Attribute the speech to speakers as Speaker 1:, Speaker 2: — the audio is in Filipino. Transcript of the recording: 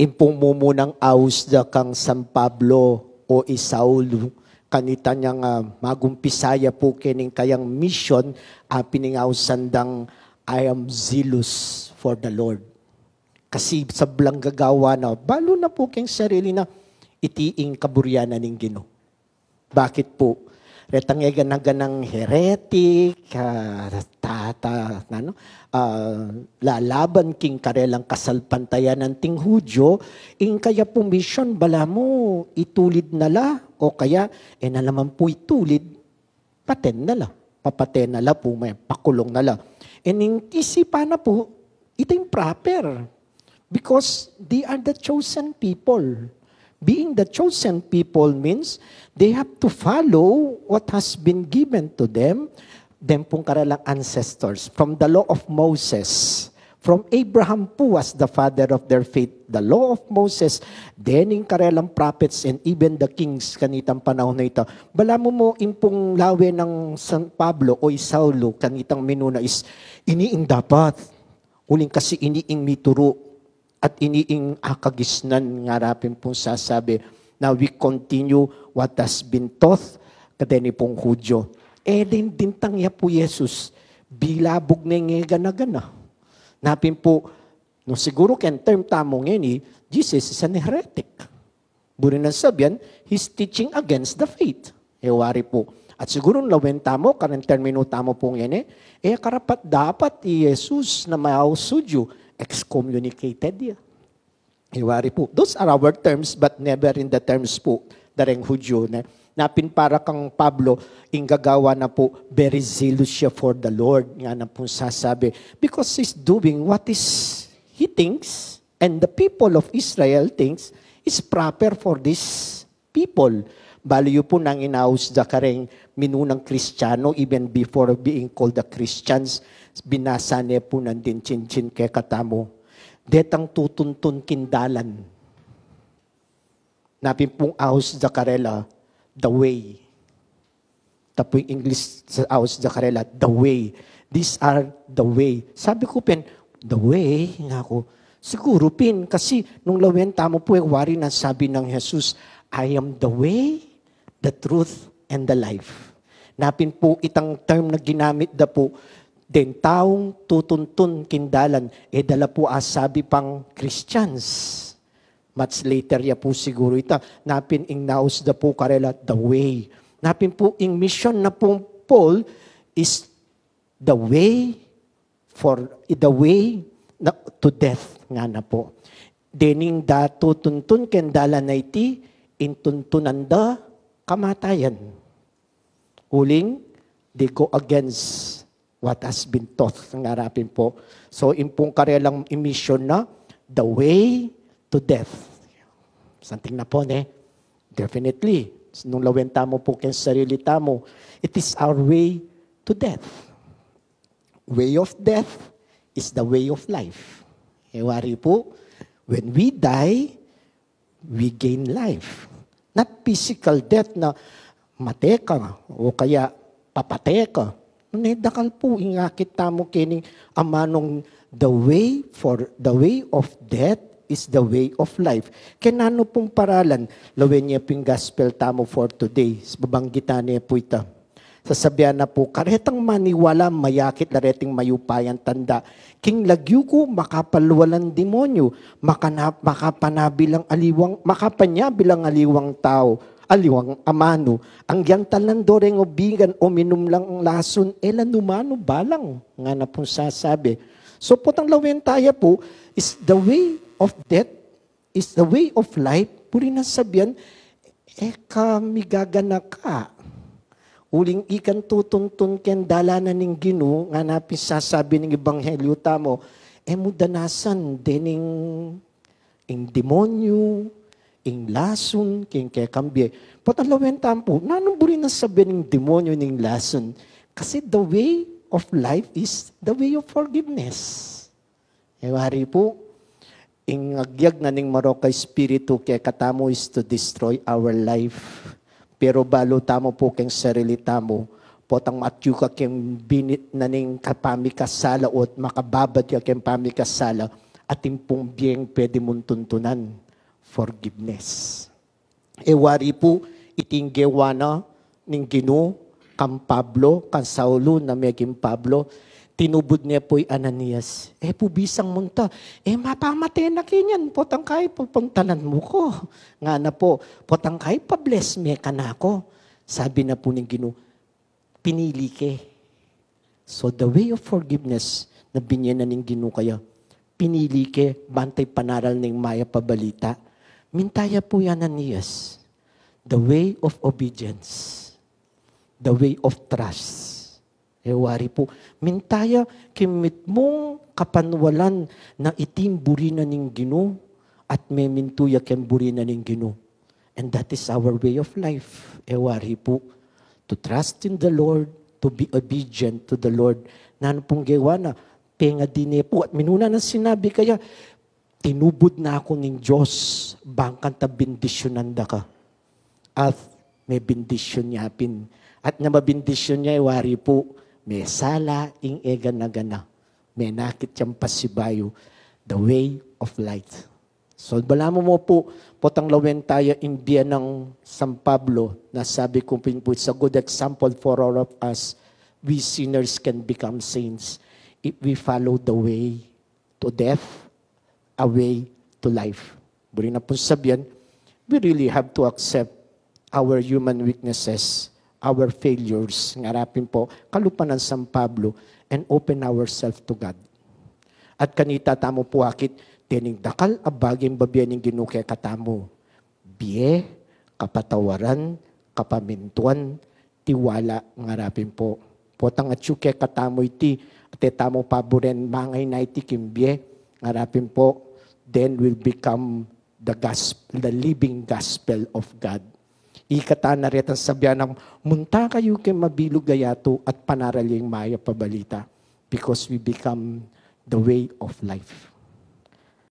Speaker 1: Impong mumunang aus da kang San Pablo o Isaulo, kanita niyang magumpisaya po kining kayang mission, piningawasan dang I am zealous for the Lord. Kasi sa blang gagawa na, balo na po kayong sarili na itiing kaburyanan ng Ginoo. Bakit po? Retangyagan na ganang heretic, lalaban king karelang kasalpantayan ng ting Hudyo, ing kaya po mission, bala mo, itulid nala, o kaya, na naman po itulid, paten nala, papaten nala po, may pakulong nala. Ing isipan na po, ito yung proper. Because they are the chosen people. Being the chosen people means they have to follow what has been given to them pong karalang ancestors. From the law of Moses, from Abraham po was the father of their faith. The law of Moses, then yung karalang prophets and even the kings kanitang panahon na ito. Bala mo impong lawe ng San Pablo o Isaulo kanitang minuna is iniing dapat. Uling kasi iniing mituro. At iniing akagisnan nga rapin pong sasabi na we continue what has been taught kadeni pong Hudyo. Din tangya po Jesus, bilabog na yung gana-gana. Napin po, no siguro ken term tamong ini, Jesus is an heretic. Buri na sabihan, he's teaching against the faith. Wari po. At siguro lawen tamo, karang termino tamo pong ini, karapat dapat Jesus na mausudyo, excommunicated niya. Iwari po. Those are our terms, but never in the terms po, dareng Hudyo. Napin para kang Pablo, ingagawa na po, very zealous siya for the Lord. Nga na po sasabi. Because he's doing what he thinks, and the people of Israel thinks, is proper for these people. Baliyo po nang inaus da kareng minunang Kristiyano, even before being called the Christians, binasa niya po nandin chin-chin kay katamo. Detang tutuntun kindalan. Napin pong aus da karela, the way. Tapo yung English sa aus da karela, the way. These are the way. Sabi ko pen, the way, nga ko, siguro pin, kasi nung lawen tamo po yung wari na sabi ng Jesus, I am the way, the truth, and the life. Napin po itang term na ginamit da po, den taong tutuntun kindalan, dala po sabi pang Christians. Much later ya po siguro ita, napin ing naus da po karela, the way. Napin po ing mission na po Paul is the way to death nga na po. Dening da tutuntun kindalan na iti, intuntunan da kamatayan. Uling, they go against what has been taught ng arapin po. So, impong karelang emission na, the way to death. Something na po, Definitely. Nung lawen tamo po kaya sarili tamo, it is our way to death. Way of death is the way of life. Wari po, when we die, we gain life. Not physical death na mateka o kaya papateka. Dakal po, ingakit tamo kining amanong the way of death is the way of life. Kenano pong paralan, lawen niya pong gospel tamo for today. Babanggitan niya po ito. Sasabihan na po, karetang maniwala, mayakit, lareting mayupayan tanda. King lagyu ko, makapaluwalan demonyo, makapanabilang aliwang tao, aliwang amano, ang yang talandoreng obigan o minum lang ang lason, numano balang, nga na pong sasabi. So potang lawen tayo po, is the way of death, is the way of life, puri na sabihan, kamigagana ka. Uling ikan tutuntun ken dalanan ning Ginoo nga napis sasabi ning ebanghelyo tamo mudanasan dening ing demonyo ing lason king kambye patalawen tampo nanong buri na sabi ning demonyo ning lason kasi the way of life is the way of forgiveness. Wari po ing agyag na ning maroka espiritu kay katamo is to destroy our life. Pero balo tamo po keng sarili tamo, potang matyo ka keng binit na ning kapamikasala o makababad ka keng pamikasala, ating pong biyeng pwede mong tuntunan, forgiveness. Wari po, itinggewa na ning Ginoo kang Pablo, kang Saulo na meging Pablo, tinubod niya po'y Ananias. Po bisang munta. Mapamatay na kinyan. Potangkay, pupuntanan mo ko. Nga na po, potangkay, pa-bless me ka na ako. Sabi na po ng Ginoo, pinili ke. So the way of forgiveness na binyan na ng Ginoo kaya, pinili ke, bantay panaral ng maya pabalita. Mintaya po yan Ananias. The way of obedience. The way of trust. Wari po, mintaya kimit mong kapanwalan na iting burina ning Ginoo at may mintuya kem burina ning Ginoo. And that is our way of life. Wari po, to trust in the Lord, to be obedient to the Lord. Nano pong gawa na, penga din po. At minuna ng sinabi kaya, tinubod na ako ning Diyos, bangkan ta bendisyonan da ka. At may bendisyon niya pin. At na mabindisyon niya, wari po, may sala ing egan na gana. May nakit siyang pasibayo. The way of light. So, bala mo po, potang lawen tayo India ng San Pablo, na sabi ko po, it's a good example for all of us. We sinners can become saints if we follow the way to death, a way to life. Buri na po sabihan, we really have to accept our human weaknesses, our failures, ngarapin po, kalupan ng San Pablo, and open ourselves to God. At kanita tamo po akit, tining dakal abaging babiyan ng Ginoo kay katamo. Biye, kapatawaran, kapamintuan, tiwala, ngarapin po. Potang at kay katamo iti, at tamo paboren, mangay na iti kimbiye, ngarapin po, then will become the gospel, the living gospel of God. Ikata na rin ang sabihan ng munta kayo kay mabilog gayato at panaraling maya pabalita because we become the way of life.